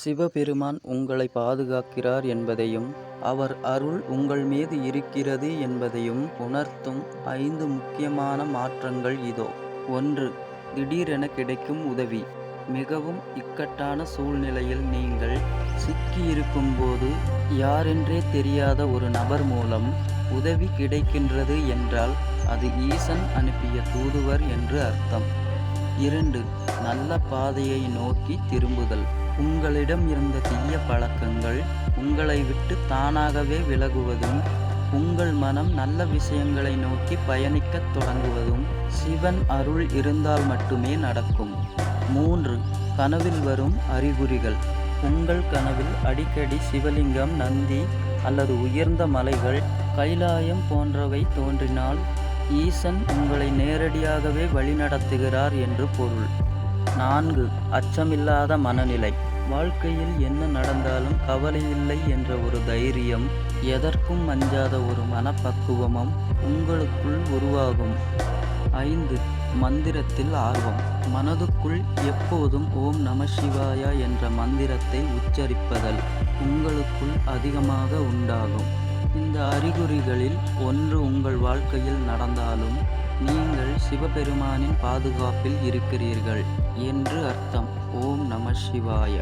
சிவபெருமான் உங்களை பாதுகாக்கிறார் என்பதையும், அவர் அருள் உங்கள் மீது இருக்கிறது என்பதையும் உணர்த்தும் 5 முக்கியமான மாற்றங்கள் இதோ. 1. திடீரென கிடைக்கும் உதவி. மிகவும் இக்கட்டான சூழ்நிலையில் நீங்கள் சிக்கியிருக்கும்போது யாரென்றே தெரியாத ஒரு நபர் மூலம் உதவி கிடைக்கின்றது என்றால் அது ஈசன் அனுப்பிய தூதுவர் என்று அர்த்தம். 2. நல்ல பாதையை நோக்கி திரும்புதல். உங்களிடம் இருந்த தீய பழக்கங்கள் உங்களை விட்டு தானாகவே விலகுவதும், உங்கள் மனம் நல்ல விஷயங்களை நோக்கி பயணிக்கத் தொடங்குவதும் சிவன் அருள் இருந்தால் மட்டுமே நடக்கும். 3. கனவில் வரும் அறிகுறிகள். உங்கள் கனவில் அடிக்கடி சிவலிங்கம், நந்தி அல்லது உயர்ந்த மலைகள், கைலாயம் போன்றவை தோன்றினால் ஈசன் உங்களை நேரடியாகவே வழிநடத்துகிறார் என்று பொருள். 4. அச்சமில்லாத மனநிலை. வாழ்க்கையில் என்ன நடந்தாலும் கவலையில்லை என்ற ஒரு தைரியம், எதற்கும் அஞ்சாத ஒரு மனப்பக்குவமும் உங்களுக்குள் உருவாகும். 5. மந்திரத்தில் ஆர்வம். மனதுக்குள் எப்போதும் ஓம் நம சிவாயா என்ற மந்திரத்தை உச்சரிப்பதல் உங்களுக்குள் அதிகமாக உண்டாகும். இந்த அறிகுறிகளில் ஒன்று உங்கள் வாழ்க்கையில் நடந்தாலும் நீங்கள் சிவபெருமானின் பாதுகாப்பில் இருக்கிறீர்கள் என்று அர்த்தம். ஓம் நம சிவாய.